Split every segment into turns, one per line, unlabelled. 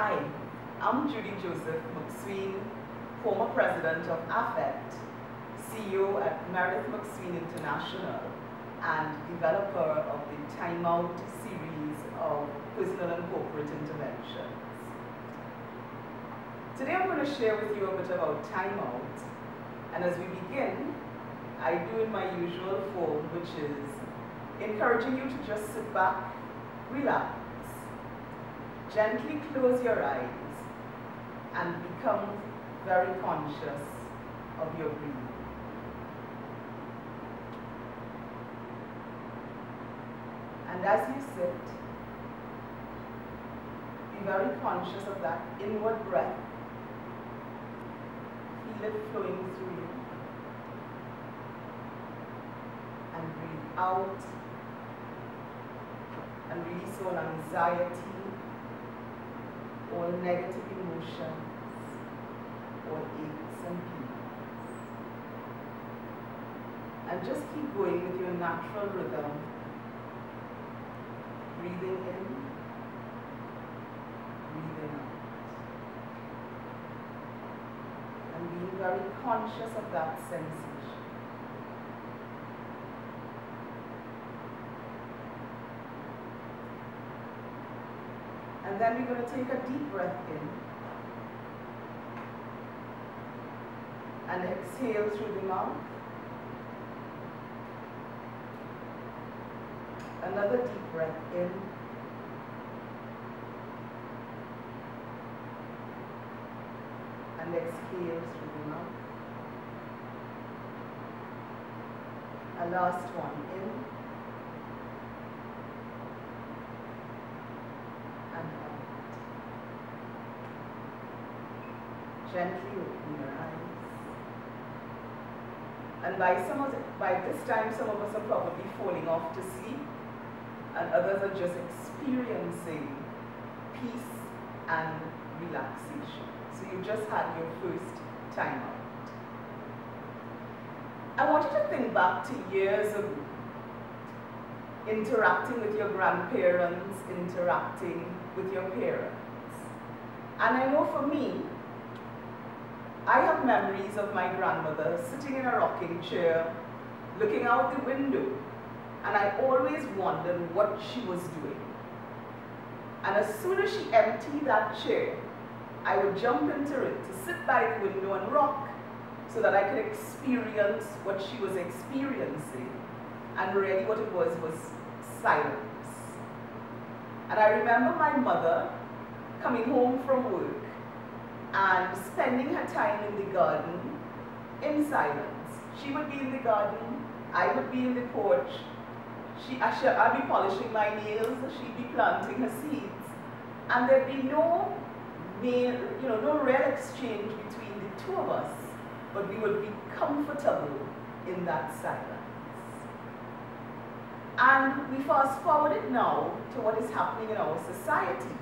Hi, I'm Judy Joseph McSween, former president of Affect, CEO at Meredith McSween International, and developer of the Time Out series of personal and corporate interventions. Today I'm going to share with you a bit about Time Out, and as we begin, I do in my usual form, which is encouraging you to just sit back, relax, gently close your eyes, and become very conscious of your breathing. And as you sit, be very conscious of that inward breath. Feel it flowing through you. And breathe out and release all anxiety, all negative emotions, all aches and pains. And just keep going with your natural rhythm, breathing in, breathing out, and being very conscious of that sensation. And then we're going to take a deep breath in and exhale through the mouth. Another deep breath in and exhale through the mouth. A last one in and out. Gently open your eyes. And by this time, some of us are probably falling off to sleep, and others are just experiencing peace and relaxation. So you just had your first time out. I want you to think back to years ago, interacting with your grandparents, interacting with your parents. And I know for me, I have memories of my grandmother sitting in a rocking chair, looking out the window, and I always wondered what she was doing. And as soon as she emptied that chair, I would jump into it to sit by the window and rock so that I could experience what she was experiencing. And really what it was silence. And I remember my mother coming home from work and spending her time in the garden in silence. She would be in the garden, I would be in the porch. I'd be polishing my nails, she'd be planting her seeds, and there'd be no real exchange between the two of us, but we would be comfortable in that silence. And we fast forward it now to what is happening in our society,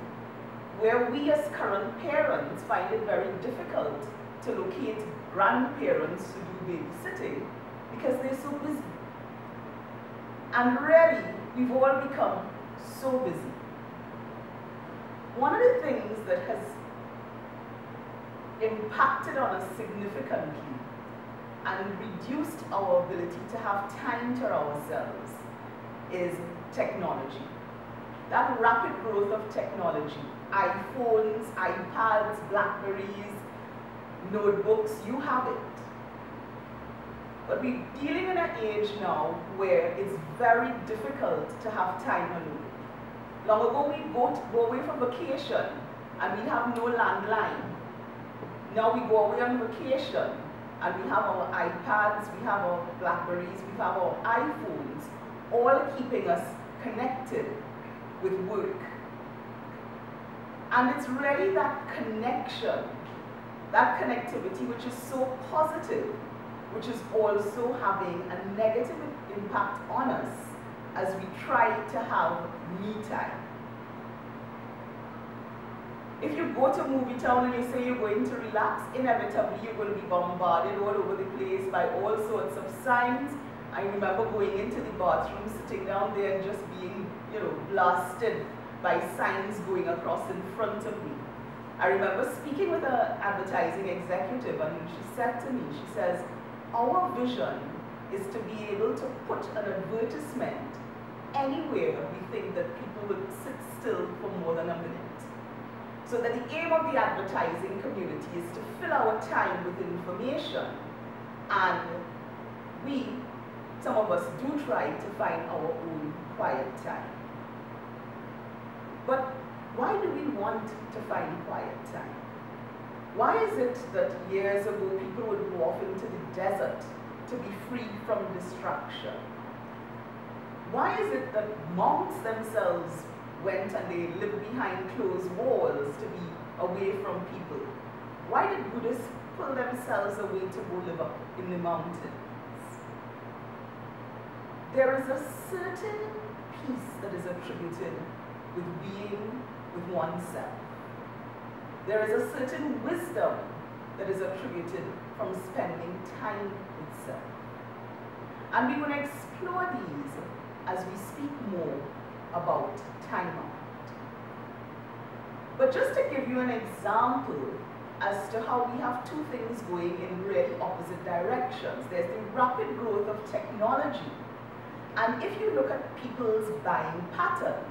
where we as current parents find it very difficult to locate grandparents to do babysitting because they're so busy. And really, we've all become so busy. One of the things that has impacted on us significantly and reduced our ability to have time to ourselves is technology. That rapid growth of technology, iPhones, iPads, Blackberries, notebooks, you have it. But we're dealing in an age now where it's very difficult to have time alone. Long ago we'd go away for vacation and we'd have no landline. Now we go away on vacation and we have our iPads, we have our Blackberries, we have our iPhones, all keeping us connected with work. And it's really that connection, that connectivity which is so positive, which is also having a negative impact on us as we try to have me time. If you go to movie town and you say you're going to relax, inevitably you're going to be bombarded all over the place by all sorts of signs. I remember going into the bathroom, sitting down there and just being, blasted by signs going across in front of me. I remember speaking with an advertising executive, and she said to me, she says, our vision is to be able to put an advertisement anywhere we think that people would sit still for more than a minute. So that the aim of the advertising community is to fill our time with information, and we, some of us, do try to find our own quiet time. But why do we want to find quiet time? Why is it that years ago people would go off into the desert to be free from distraction? Why is it that monks themselves went and they lived behind closed walls to be away from people? Why did Buddhists pull themselves away to go live up in the mountains? There is a certain peace that is attributed with being with oneself. There is a certain wisdom that is attributed from spending time with self. And we will explore these as we speak more about time out. But just to give you an example as to how we have two things going in really opposite directions. There's the rapid growth of technology. And if you look at people's buying patterns,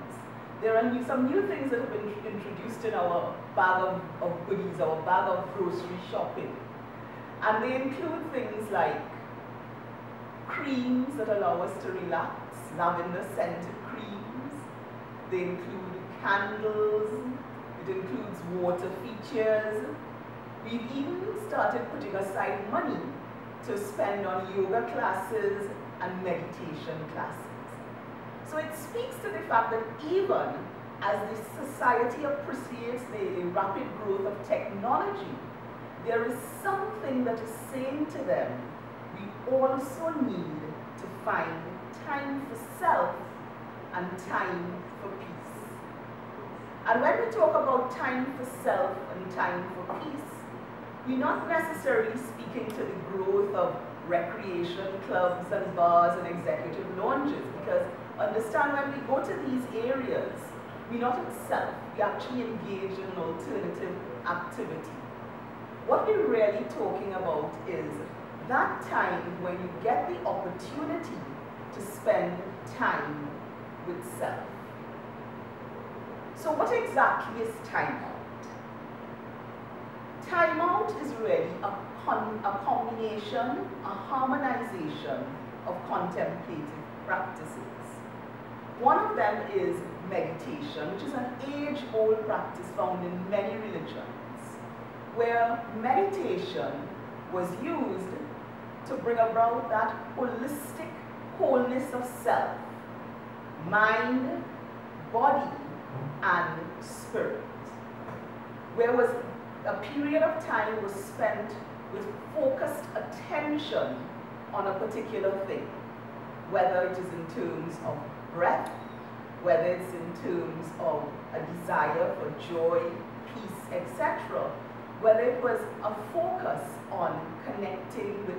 there are some new things that have been introduced in our bag of goodies, our bag of grocery shopping. And they include things like creams that allow us to relax, lavender scented creams. They include candles. It includes water features. We've even started putting aside money to spend on yoga classes and meditation classes. So it speaks to the fact that even as the society appreciates the rapid growth of technology, there is something that is saying to them, we also need to find time for self and time for peace. And when we talk about time for self and time for peace, we're not necessarily speaking to the growth of recreation clubs and bars and executive lounges, because understand, when we go to these areas, we're not in self, we actually engage in an alternative activity. What we're really talking about is that time when you get the opportunity to spend time with self. So what exactly is time out? Time out is really a combination, a harmonization of contemplative practices. One of them is meditation, which is an age-old practice found in many religions, where meditation was used to bring about that holistic wholeness of self, mind, body, and spirit, where was a period of time was spent with focused attention on a particular thing, whether it is in terms of breath, whether it's in terms of a desire for joy, peace, etc., whether it was a focus on connecting with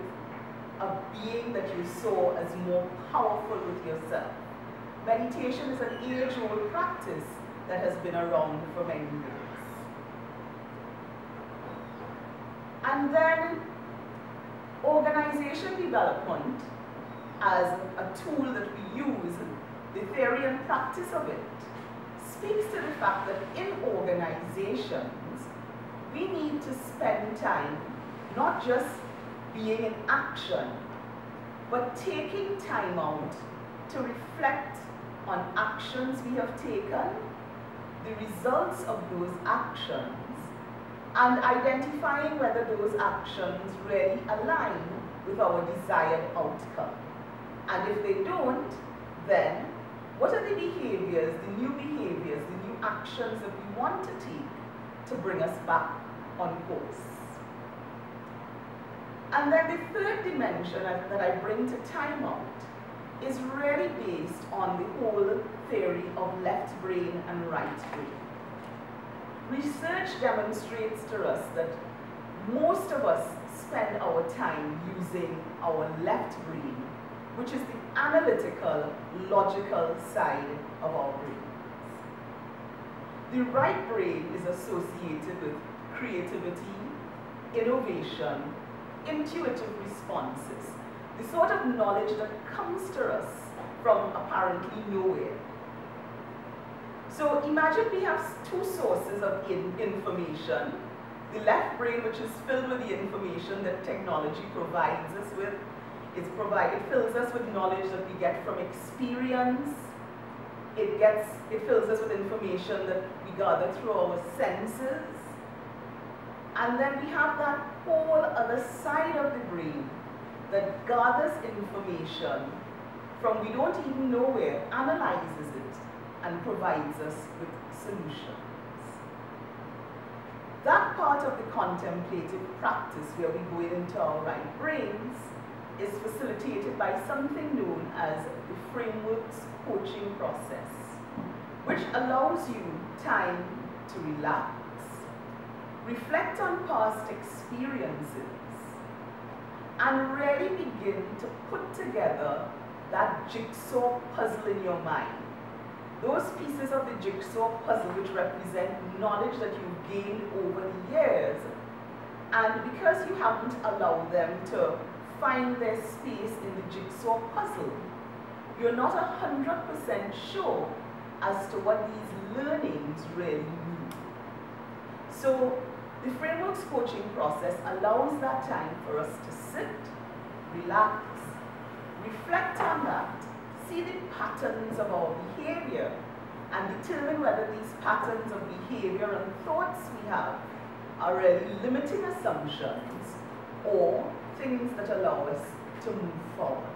a being that you saw as more powerful with yourself. Meditation is an age-old practice that has been around for many years. And then organization development as a tool that we use, the theory and practice of it, speaks to the fact that in organizations, we need to spend time not just being in action, but taking time out to reflect on actions we have taken, the results of those actions, and identifying whether those actions really align with our desired outcome. And if they don't, then what are the behaviors, the new actions that we want to take to bring us back on course? And then the third dimension that I bring to time out is really based on the whole theory of left brain and right brain. Research demonstrates to us that most of us spend our time using our left brain, which is the analytical, logical side of our brains. The right brain is associated with creativity, innovation, intuitive responses, the sort of knowledge that comes to us from apparently nowhere. So imagine we have two sources of information. The left brain, which is filled with the information that technology provides us with. It fills us with knowledge that we get from experience. It fills us with information that we gather through our senses. And then we have that whole other side of the brain that gathers information from we don't even know where, analyzes it, and provides us with solutions. That part of the contemplative practice where we go into our right brains is facilitated by something known as the frameworks coaching process, which allows you time to relax, reflect on past experiences, and really begin to put together that jigsaw puzzle in your mind. Those pieces of the jigsaw puzzle which represent knowledge that you've gained over the years, and because you haven't allowed them to find their space in the jigsaw puzzle, you're not 100% sure as to what these learnings really mean. So the frameworks coaching process allows that time for us to sit, relax, reflect on that, see the patterns of our behavior, and determine whether these patterns of behavior and thoughts we have are really limiting assumptions or things that allow us to move forward.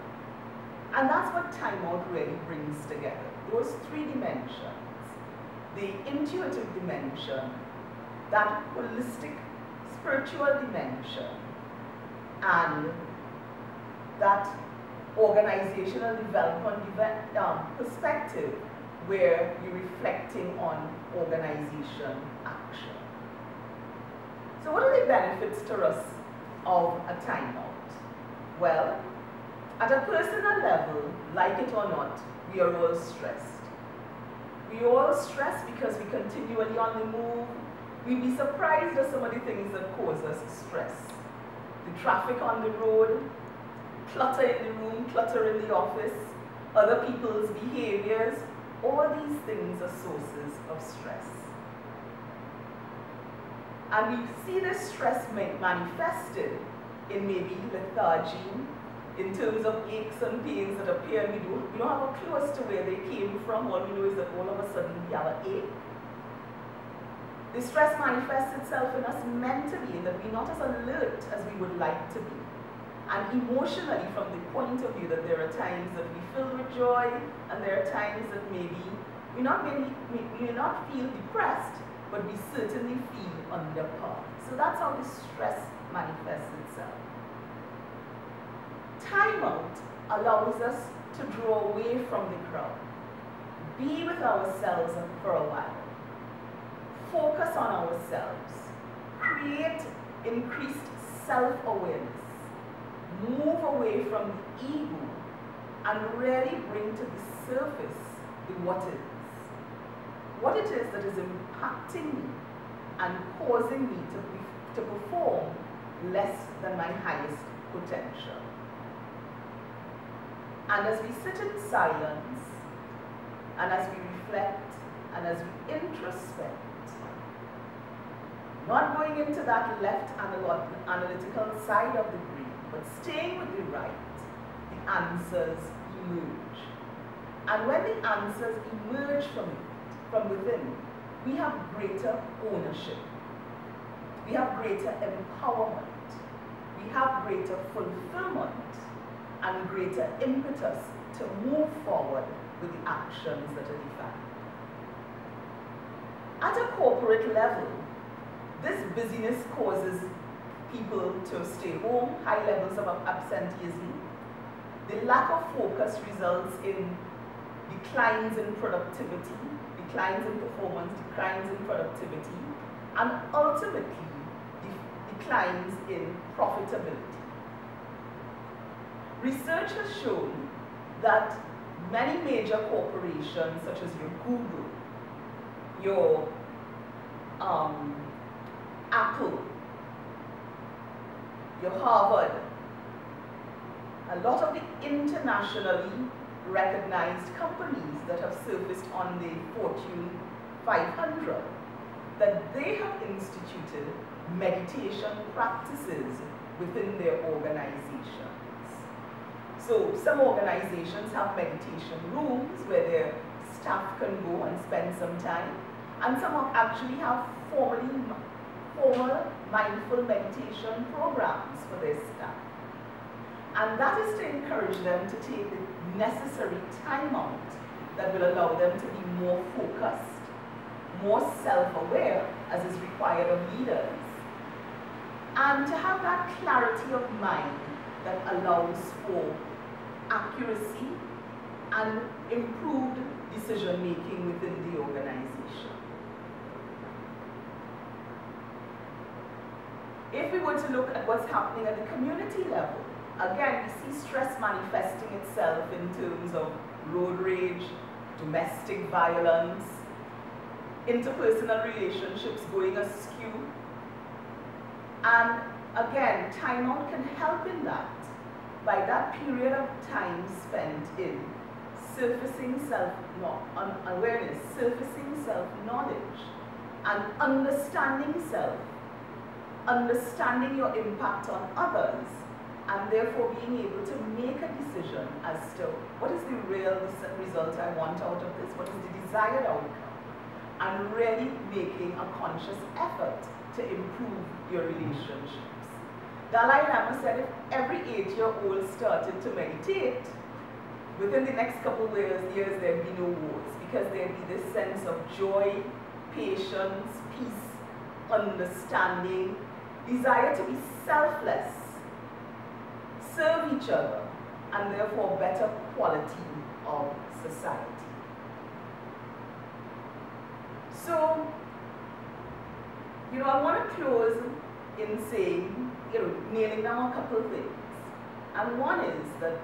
And that's what timeout really brings together, those three dimensions. The intuitive dimension, that holistic spiritual dimension, and that organizational development perspective where you're reflecting on organization action. So what are the benefits to us of a timeout? Well, at a personal level, like it or not, we are all stressed. We all stress because we're continually on the move. We'd be surprised at some of the things that cause us stress. The traffic on the road, clutter in the room, clutter in the office, other people's behaviors, all these things are sources of stress. And we see this stress manifested in maybe lethargy, in terms of aches and pains that appear, and we don't have a clue as to where they came from. All we know is that all of a sudden we have an ache. The stress manifests itself in us mentally, in that we're not as alert as we would like to be. And emotionally, from the point of view that there are times that we fill with joy, and there are times that maybe we may not feel depressed, but we certainly feel under par. So that's how the stress manifests itself. Timeout allows us to draw away from the crowd, be with ourselves for a while, focus on ourselves, create increased self-awareness, move away from the ego, and really bring to the surface the what it is that is impacting me and causing me to perform less than my highest potential. And as we sit in silence, and as we reflect, and as we introspect, not going into that left analytical side of the brain, but staying with the right, the answers emerge. And when the answers emerge from within, we have greater ownership. We have greater empowerment. We have greater fulfillment and greater impetus to move forward with the actions that are defined. At a corporate level, this busyness causes people to stay home, high levels of absenteeism. The lack of focus results in declines in productivity, declines in performance, declines in productivity, and ultimately declines in profitability. Research has shown that many major corporations, such as your Google, your Apple, your Harvard, a lot of the internationally recognized companies that have surfaced on the Fortune 500, that they have instituted meditation practices within their organizations. So some organizations have meditation rooms where their staff can go and spend some time, and some actually have formal mindful meditation programs for their staff. And that is to encourage them to take the necessary time out that will allow them to be more focused, more self-aware, as is required of leaders, and to have that clarity of mind that allows for accuracy and improved decision-making within the organization. If we were to look at what's happening at the community level, again, we see stress manifesting itself in terms of road rage, domestic violence, interpersonal relationships going askew. And again, timeout can help in that, by that period of time spent in surfacing self-awareness, surfacing self-knowledge, and understanding self, understanding your impact on others, and therefore being able to make a decision as to what is the real result I want out of this, what is the desired outcome, and really making a conscious effort to improve your relationships. Dalai Lama said if every 8-year-old started to meditate, within the next couple of years there'd be no wars, because there'd be this sense of joy, patience, peace, understanding, desire to be selfless, serve each other, and therefore better quality of society. So, I want to close in saying, nailing down a couple of things. And one is that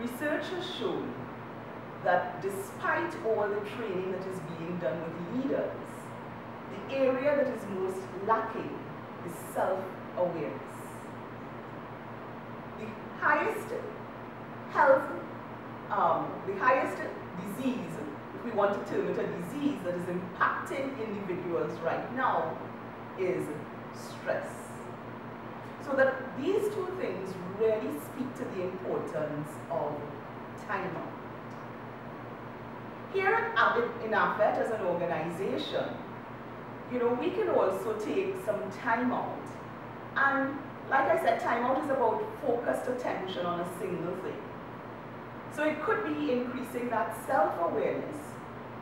research has shown that despite all the training that is being done with leaders, the area that is most lacking is self-awareness. The highest health, the highest disease, if we want to term it a disease that is impacting individuals right now, is stress. So that these two things really speak to the importance of time out. Here in AFET as an organization, we can also take some time out. And like I said, time out is about focused attention on a single thing. So it could be increasing that self-awareness,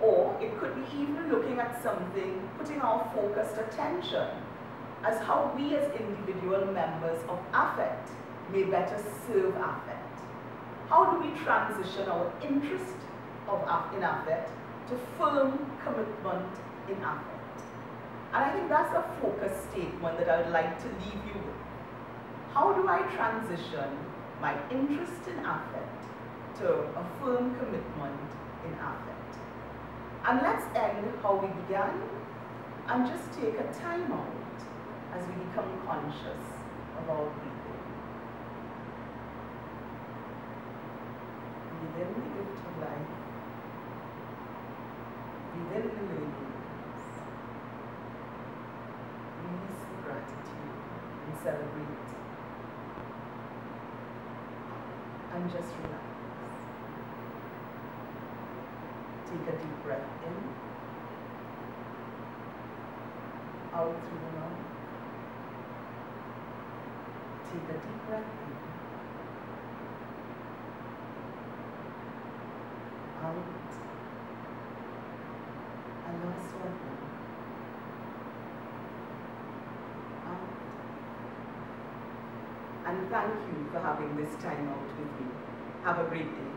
or it could be even looking at something, putting our focused attention as how we as individual members of AFET may better serve AFET. How do we transition our interest in AFET to firm commitment in AFET? And I think that's a focus statement that I would like to leave you with. How do I transition my interest in AFET to a firm commitment in AFET? And let's end how we began and just take a time out as we become conscious of our breathing. Breathe in the gift of life. Breathe in the learnings. Release the gratitude and celebrate. And just relax. Take a deep breath in, out through the mouth. Take a deep breath in, out, and last one in, out. And thank you for having this time out with me. Have a great day.